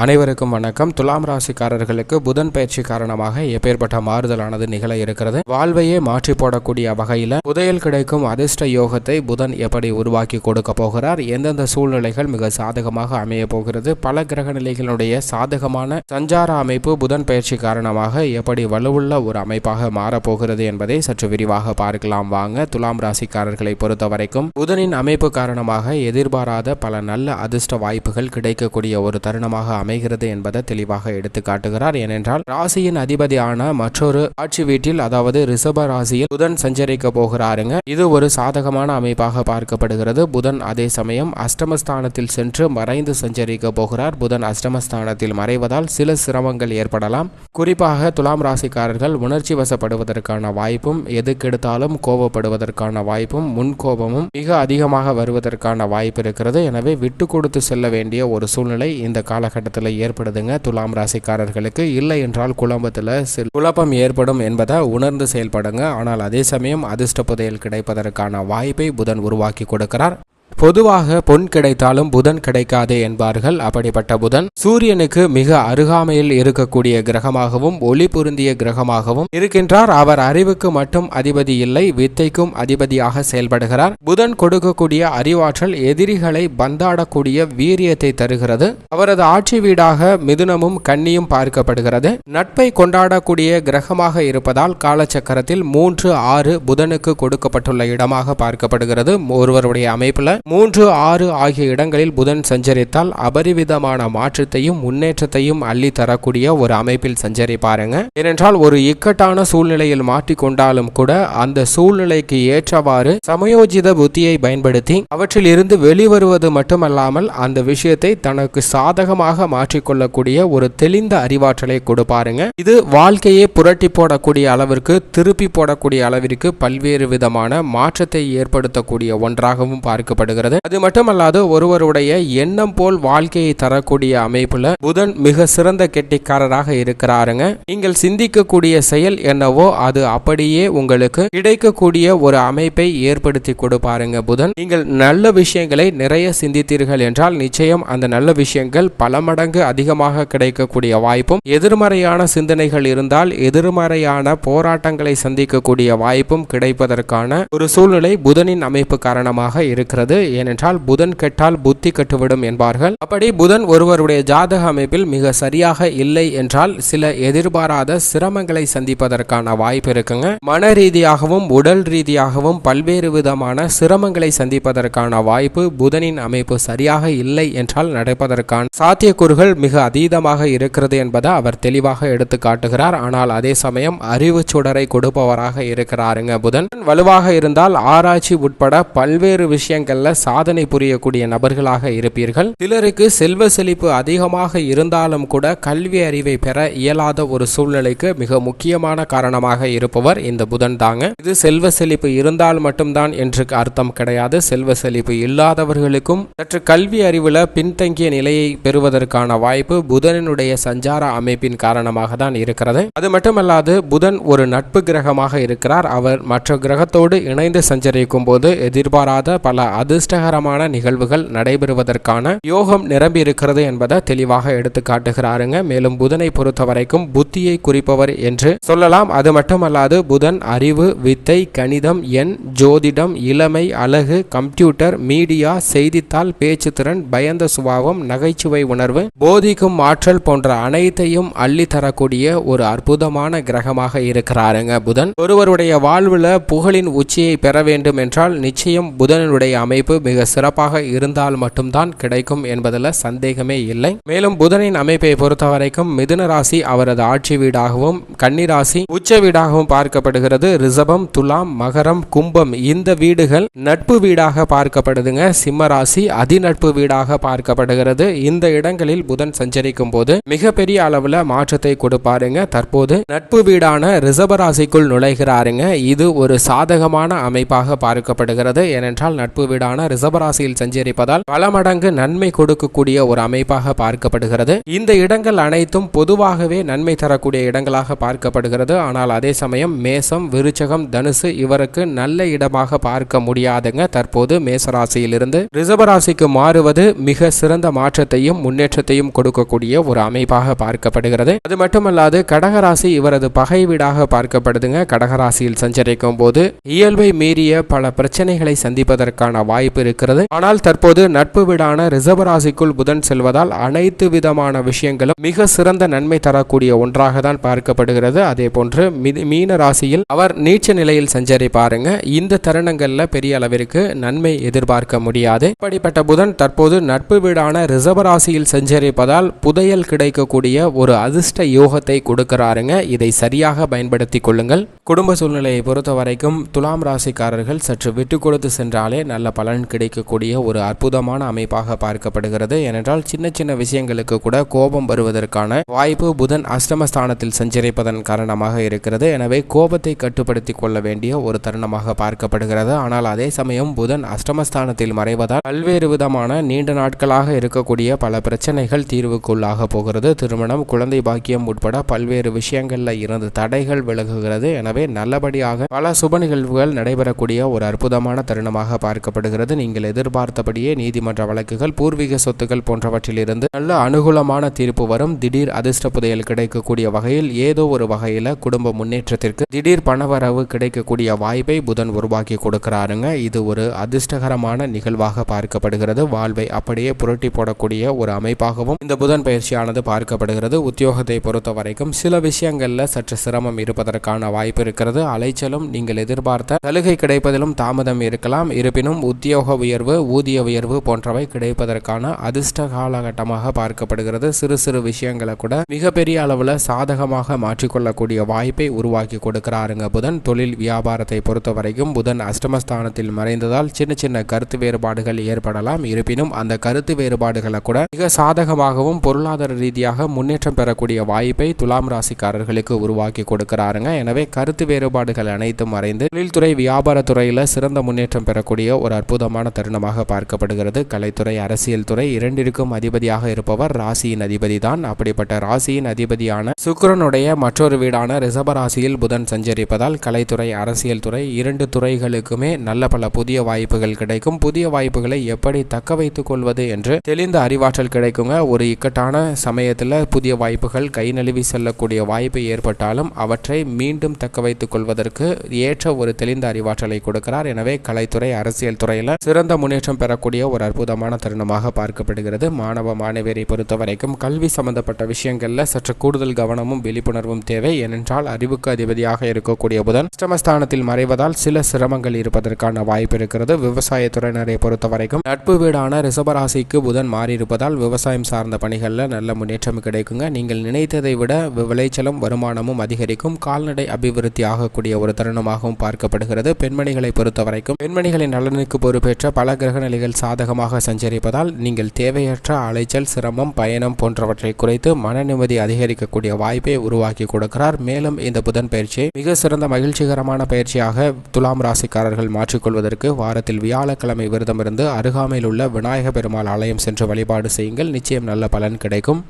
அனைவருக்கும் வணக்கம். துலாம் ராசிக்காரர்களுக்கு புதன் பயிற்சி காரணமாக எப்பேற்பட்ட மாறுதலானது நிகழ இருக்கிறது. வாழ்வையே மாற்றி போடக்கூடிய வகையில் புதையல் கிடைக்கும் அதிர்ஷ்ட யோகத்தை புதன் எப்படி உருவாக்கி கொடுக்க போகிறார், எந்தெந்த சூழ்நிலைகள் மிக சாதகமாக அமைய போகிறது, பல கிரக நிலைகளுடைய சாதகமான சஞ்சார அமைப்பு புதன் பயிற்சி காரணமாக எப்படி வலுவுள்ள ஒரு அமைப்பாக மாறப்போகிறது என்பதை சற்று விரிவாக பார்க்கலாம் வாங்க. துலாம் ராசிக்காரர்களை பொறுத்த வரைக்கும் புதனின் அமைப்பு காரணமாக எதிர்பாராத பல நல்ல அதிர்ஷ்ட வாய்ப்புகள் கிடைக்கக்கூடிய ஒரு தருணமாக அமைகிறது என்பதை தெளிவாக எடுத்து காட்டுகிறார். ஏனென்றால் ராசியின் அதிபதியான மற்றொரு ஆட்சி வீட்டில், அதாவது ரிஷப ராசியில் புதன் சஞ்சரிக்க போகிறாருங்க. இது ஒரு சாதகமான அமைப்பாக பார்க்கப்படுகிறது. புதன் அதே சமயம் அஷ்டமஸ்தானத்தில் சென்று மறைந்து சஞ்சரிக்க போகிறார். புதன் அஷ்டமஸ்தானத்தில் மறைவதால் சில சிரமங்கள் ஏற்படலாம். குறிப்பாக துலாம் ராசிக்காரர்கள் உணர்ச்சி வசப்படுவதற்கான வாய்ப்பும், எதுக்கெடுத்தாலும் கோபப்படுவதற்கான வாய்ப்பும், முன்கோபமும் மிக அதிகமாக வருவதற்கான வாய்ப்பு இருக்கிறது. எனவே விட்டு கொடுத்து செல்ல வேண்டிய ஒரு சூழ்நிலை இந்த காலகட்டத்தில் ஏற்படுதுங்க துலாம் ராசிக்காரர்களுக்கு. இல்லை என்றால் குழப்பம் ஏற்படும் என்பதை உணர்ந்து செயல்படுங்க. ஆனால் அதே சமயம் அதிர்ஷ்ட புதையல் கிடைப்பதற்கான வாய்ப்பை புதன் உருவாக்கி கொடுக்கிறார். பொதுவாக பொன் கிடைத்தாலும் புதன் கிடைக்காதே என்பார்கள். அப்படிப்பட்ட புதன் சூரியனுக்கு மிக அருகாமையில் இருக்கக்கூடிய கிரகமாகவும் ஒளி பொருந்திய கிரகமாகவும் இருக்கின்றார். அவர் அறிவுக்கு மட்டும் அதிபதி இல்லை, வித்தைக்கும் அதிபதியாக செயல்படுகிறார். புதன் கொடுக்கக்கூடிய அறிவாற்றல் எதிரிகளை பந்தாடக்கூடிய வீரியத்தை தருகிறது. அவரது ஆட்சி வீடாக மிதுனமும் கன்னியும் பார்க்கப்படுகிறது. நட்பை கொண்டாடக்கூடிய கிரகமாக இருப்பதால் காலச்சக்கரத்தில் 3, 6 புதனுக்கு கொடுக்கப்பட்டுள்ள இடமாக பார்க்கப்படுகிறது. ஒருவருடைய அமைப்புல 3, 6 ஆகிய இடங்களில் புதன் சஞ்சரித்தால் அபரிவிதமான மாற்றத்தையும் முன்னேற்றத்தையும் அள்ளி தரக்கூடிய ஒரு அமைப்பில் சஞ்சரிப்பாருங்க. ஏனென்றால் ஒரு இக்கட்டான சூழ்நிலையில் மாற்றிக்கொண்டாலும் கூட அந்த சூழ்நிலைக்கு ஏற்றவாறு சமயோஜித புத்தியை பயன்படுத்தி அவற்றில் இருந்து வெளிவருவது மட்டுமல்லாமல் அந்த விஷயத்தை தனக்கு சாதகமாக மாற்றிக்கொள்ளக்கூடிய ஒரு தெளிந்த அறிவாற்றலை கொடுப்பாருங்க. இது வாழ்க்கையை புரட்டி போடக்கூடிய அளவிற்கு, திருப்பி போடக்கூடிய அளவிற்கு பல்வேறு விதமான மாற்றத்தை ஏற்படுத்தக்கூடிய ஒன்றாகவும் பார்க்கப்படுகிறது. அது மட்டுமல்லாது ஒருவருடைய எண்ணம் போல் வாழ்க்கையை தரக்கூடிய அமைப்புல புதன் மிக சிறந்த கெட்டிக்காரராக இருக்கிறாருங்க. நீங்கள் சிந்திக்கக்கூடிய செயல் என்னவோ அது அப்படியே உங்களுக்கு கிடைக்கக்கூடிய ஒரு அமைப்பை ஏற்படுத்தி கொடுப்பாருங்க புதன். நீங்கள் நல்ல விஷயங்களை நிறைய சிந்தித்தீர்கள் என்றால் நிச்சயம் அந்த நல்ல விஷயங்கள் பல மடங்கு அதிகமாக கிடைக்கக்கூடிய வாய்ப்பும், எதிர்மறையான சிந்தனைகள் இருந்தால் எதிர்மறையான போராட்டங்களை சந்திக்கக்கூடிய வாய்ப்பும் கிடைப்பதற்கான ஒரு சூழ்நிலை புதனின் அமைப்பு காரணமாக இருக்கிறது. ஏனென்றால் புதன் கெட்டால் புத்தி கெட்டுவிடும் என்பார்கள். அப்படி புதன் ஒருவருடைய ஜாதக அமைப்பில் மிக சரியாக இல்லை என்றால் சில எதிர்பாராத சிரமங்களை சந்திப்பதற்கான வாய்ப்பு இருக்குங்க. மன ரீதியாகவும் உடல் ரீதியாகவும் பல்வேறு விதமான சிரமங்களை சந்திப்பதற்கான வாய்ப்பு புதனின் அமைப்பு சரியாக இல்லை என்றால் நடப்பதற்கான சாத்தியக்கூறுகள் மிக அதீதமாக இருக்கிறது என்பதை அவர் தெளிவாக எடுத்து காட்டுகிறார். ஆனால் அதே சமயம் அறிவு சுடரை கொடுப்பவராக இருக்கிறாருங்க புதன். வலுவாக இருந்தால் ஆராய்ச்சி உட்பட பல்வேறு விஷயங்கள்ல சாதனை புரியக்கூடிய நபர்களாக இருப்பீர்கள். சிலருக்கு செல்வ செழிப்பு அதிகமாக இருந்தாலும் கூட கல்வி அறிவை பெற இயலாத ஒரு சூழ்நிலைக்கு மிக முக்கியமான காரணமாக இருப்பவர் இந்த புதன் தாங்க. இது செல்வ செழிப்பு இருந்தால் மட்டும்தான் என்று அர்த்தம் கிடையாது. செல்வ செழிப்பு இல்லாதவர்களுக்கும் சற்று கல்வி அறிவுல பின்தங்கிய நிலையை பெறுவதற்கான வாய்ப்பு புதனினுடைய சஞ்சார அமைப்பின் காரணமாக தான் இருக்கிறது. அது மட்டுமல்லாது புதன் ஒரு நட்பு கிரகமாக இருக்கிறார். அவர் மற்ற கிரகத்தோடு இணைந்து சஞ்சரிக்கும் போது எதிர்பாராத பல அதிர்ஷ்டகரமான நிகழ்வுகள் நடைபெறுவதற்கான யோகம் நிரம்பி இருக்கிறது என்பதை தெளிவாக எடுத்து காட்டுகிறாருங்க. மேலும் புதனை பொறுத்த வரைக்கும் புத்தியை குறிப்பவர் என்று சொல்லலாம். அது மட்டுமல்லாது புதன் அறிவு, வித்தை, கணிதம், எண், ஜோதிடம், இளமை, அழகு, கம்ப்யூட்டர், மீடியா, செய்தித்தாள், பேச்சு திறன், பயந்த சுபாவம், நகைச்சுவை உணர்வு, போதிக்கும் ஆற்றல் போன்ற அனைத்தையும் அள்ளி தரக்கூடிய ஒரு அற்புதமான கிரகமாக இருக்கிறாருங்க புதன். ஒருவருடைய வாழ்வுல புகழின் உச்சியை பெற வேண்டும் என்றால் நிச்சயம் புதனுடைய அமைப்பு மிக சிறப்பாக இருந்தால் மட்டும்தான் கிடைக்கும் என்பதில் சந்தேகமே இல்லை. மேலும் புதனின் அமைப்பை பொறுத்தவரைக்கும் மிதுன ராசி அவரது ஆட்சி வீடாகவும், கன்னி ராசி உச்ச வீடாகவும் பார்க்கப்படுகிறது. ரிஷபம், துலாம், மகரம், கும்பம் இந்த வீடுகள் நட்பு வீடாக பார்க்கப்படுதுங்க. சிம்ம ராசி அதிநட்பு வீடாக பார்க்கப்படுகிறது. இந்த இடங்களில் புதன் சஞ்சரிக்கும் போது மிகப்பெரிய அளவுல மாற்றத்தை கொடுப்பாருங்க. தற்போது நட்பு வீடான ரிஷப ராசிக்குள் நுழைகிறாருங்க. இது ஒரு சாதகமான அமைப்பாக பார்க்கப்படுகிறது. ஏனென்றால் நட்பு வீடான வீடான ரிஷபராசியில் சஞ்சரிப்பதால் பல மடங்கு நன்மை கொடுக்கக்கூடிய ஒரு அமைப்பாக பார்க்கப்படுகிறது. இந்த இடங்கள் அனைத்தும் பொதுவாகவே நன்மை தரக்கூடிய இடங்களாக பார்க்கப்படுகிறது. ஆனால் அதே சமயம் மேசம், விருச்சகம், தனுசு இவருக்கு நல்ல இடமாக பார்க்க முடியாதுங்க. தற்போது மேசராசியிலிருந்து ரிஷபராசிக்கு மாறுவது மிக சிறந்த மாற்றத்தையும் முன்னேற்றத்தையும் கொடுக்கக்கூடிய ஒரு அமைப்பாக பார்க்கப்படுகிறது. அது மட்டுமல்லாது கடகராசி இவரது பகை வீடாக பார்க்கப்படுதுங்க. கடகராசியில் சஞ்சரிக்கும் போது இயல்பை மீறிய பல பிரச்சனைகளை சந்திப்பதற்கான வாய்ப்பு இருக்கிறது. ஆனால் தற்போது நட்பு வீடான ரிஷபராசிக்குள் புதன் செல்வதால் அனைத்து விதமான விஷயங்களும் மிக சிறந்த நன்மை தரக்கூடிய ஒன்றாக தான் பார்க்கப்படுகிறது. அதே போன்று மீன ராசியில் அவர் நீச்ச நிலையில் சஞ்சரிப்பாருங்க. இந்த தருணங்கள்ல பெரிய அளவிற்கு நன்மை எதிர்பார்க்க முடியாது. இப்படிப்பட்ட புதன் தற்போது நட்பு வீடான ரிஷபராசியில் சஞ்சரிப்பதால் புதையல் கிடைக்கக்கூடிய ஒரு அதிர்ஷ்ட யோகத்தை கொடுக்கிறாருங்க. இதை சரியாக பயன்படுத்திக் கொள்ளுங்கள். குடும்ப சூழ்நிலையை பொறுத்த வரைக்கும் துலாம் ராசிக்காரர்கள் சற்று விட்டு கொடுத்து சென்றாலே நல்ல பலன் கிடைக்கக்கூடிய ஒரு அற்புதமான அமைப்பாக பார்க்கப்படுகிறது. ஏனென்றால் சின்ன சின்ன விஷயங்களுக்கு கூட கோபம் வருவதற்கான வாய்ப்பு புதன் அஷ்டமஸ்தானத்தில் சஞ்சரிப்பதன் காரணமாக இருக்கிறது. எனவே கோபத்தை கட்டுப்படுத்திக் கொள்ள வேண்டிய ஒரு தருணமாக பார்க்கப்படுகிறது. ஆனால் அதே சமயம் புதன் அஷ்டமஸ்தானத்தில் மறைவதால் பல்வேறு விதமான நீண்ட நாட்களாக இருக்கக்கூடிய பல பிரச்சனைகள் தீர்வுக்குள்ளாக போகிறது. திருமணம், குழந்தை பாக்கியம் உட்பட பல்வேறு விஷயங்கள்ல இருந்து தடைகள் விலகுகிறது. எனவே நல்லபடியாக பல சுப நிகழ்வுகள் நடைபெறக்கூடிய ஒரு அற்புதமான தருணமாக பார்க்கப்படுகிறது. நீங்கள் எதிர்பார்த்தபடியே நீதிமன்ற வழக்குகள், பூர்வீக சொத்துக்கள் போன்றவற்றில் இருந்து நல்ல அனுகூலமான தீர்ப்பு வரும். திடீர் அதிர்ஷ்ட புதையல் கிடைக்கக்கூடிய வகையில் ஏதோ ஒரு வகையில குடும்ப முன்னேற்றத்திற்கு திடீர் பணவரவு கிடைக்கக்கூடிய வாய்ப்பை புதன் உருவாக்கி கொடுக்கிறாருங்க. இது ஒரு அதிர்ஷ்டகரமான நிகழ்வாக பார்க்கப்படுகிறது. வாழ்வை அப்படியே புரட்டி போடக்கூடிய ஒரு அமைப்பாகவும் இந்த புதன் பயிற்சியானது பார்க்கப்படுகிறது. உத்தியோகத்தை பொறுத்த வரைக்கும் சில விஷயங்கள்ல சற்று சிரமம் இருப்பதற்கான வாய்ப்பு இருக்கிறது. அலைச்சலும் நீங்கள் எதிர்பார்த்த சலுகை கிடைப்பதிலும் தாமதம் இருக்கலாம். இருப்பினும் உத்தியோக உயர்வு, ஊதிய உயர்வு போன்றவை கிடைப்பதற்கான அதிர்ஷ்ட காலகட்டமாக பார்க்கப்படுகிறது. சிறு சிறு விஷயங்களை கூட மிகப்பெரிய அளவுல சாதகமாக மாற்றிக்கொள்ளக்கூடிய வாய்ப்பை உருவாக்கி கொடுக்கிறாருங்க புதன். தொழில் வியாபாரத்தை பொறுத்த வரைக்கும் புதன் அஷ்டமஸ்தானத்தில் மறைந்ததால் சின்ன சின்ன கருத்து வேறுபாடுகள் ஏற்படலாம். இருப்பினும் அந்த கருத்து வேறுபாடுகளை கூட மிக சாதகமாகவும் பொருளாதார ரீதியாக முன்னேற்றம் பெறக்கூடிய வாய்ப்பை துலாம் ராசிக்காரர்களுக்கு உருவாக்கி கொடுக்கிறாருங்க. எனவே கருத்து வேறுபாடுகள் அனைத்தும் மறைந்து தொழில்துறை, வியாபாரத்துறையில சிறந்த முன்னேற்றம் பெறக்கூடிய ஒரு அற்புதமான தருணமாக பார்க்கப்படுகிறது. கலைத்துறை, அரசியல் துறை இரண்டிற்கும் அதிபதியாக இருப்பவர் ராசியின் அதிபதி தான். அப்படிப்பட்ட ராசியின் அதிபதியான சுக்கிரனுடைய மற்றொரு வீடான ரிஷபராசியில் புதன் சஞ்சரிப்பதால் கலைத்துறை, அரசியல் துறை இரண்டு துறைகளுக்குமே நல்ல பல புதிய வாய்ப்புகள் கிடைக்கும். புதிய வாய்ப்புகளை எப்படி தக்க வைத்துக் கொள்வது என்று தெளிந்த அறிவாற்றல் கிடைக்குங்க. ஒரு இக்கட்டான சமயத்தில் புதிய வாய்ப்புகள் கை நழுவி செல்லக்கூடிய வாய்ப்பு ஏற்பட்டாலும் அவற்றை மீண்டும் தக்க வைத்துக் கொள்வதற்கு ஏற்ற ஒரு தெளிந்த அறிவாற்றலை கொடுக்கிறார். எனவே கலைத்துறை, அரசியல் துறையில் சிறந்த முன்னேற்றம் பெறக்கூடிய ஒரு அற்புதமான தருணமாக பார்க்கப்படுகிறது. மாணவ மாணவியரை பொறுத்த வரைக்கும் கல்வி சம்பந்தப்பட்ட விஷயங்கள்ல சற்று கூடுதல் கவனமும் விழிப்புணர்வும் தேவை. ஏனென்றால் அறிவுக்கு அதிபதியாக இருக்கக்கூடிய புதன் அஷ்டமஸ்தானத்தில் மறைவதால் சில சிரமங்கள் இருப்பதற்கான வாய்ப்பு இருக்கிறது. விவசாயத்துறையினரை பொறுத்த வரைக்கும் நட்பு வீடான ரிஷபராசிக்கு புதன் மாறியிருப்பதால் விவசாயம் சார்ந்த பணிகளில் நல்ல முன்னேற்றம் கிடைக்குங்க. நீங்கள் நினைத்ததை விட விளைச்சலும் வருமானமும் அதிகரிக்கும். கால்நடை அபிவிருத்தி ஆகக்கூடிய ஒரு தருணமாகவும் பார்க்கப்படுகிறது. பெண்மணிகளை பொறுத்த வரைக்கும் பெண்மணிகளின் நலனுக்கு பொறுப்பேற்ற பல கிரகநிலைகள் சாதகமாக சஞ்சரிப்பதால் நீங்கள் தேவையற்ற அலைச்சல், சிரமம், பயணம் போன்றவற்றை குறைத்து மன நிம்மதி அதிகரிக்கக்கூடிய வாய்ப்பை உருவாக்கி கொடுக்கிறார். மேலும் இந்த புதன் பயிற்சியை மிக சிறந்த மகிழ்ச்சிகரமான பயிற்சியாக துலாம் ராசிக்காரர்கள் மாற்றிக்கொள்வதற்கு வாரத்தில் வியாழக்கிழமை விரதமிருந்து அருகாமையில் உள்ள விநாயக பெருமாள் ஆலயம் சென்று வழிபாடு செய்யுங்கள். நிச்சயம் நல்ல பலன் கிடைக்கும்.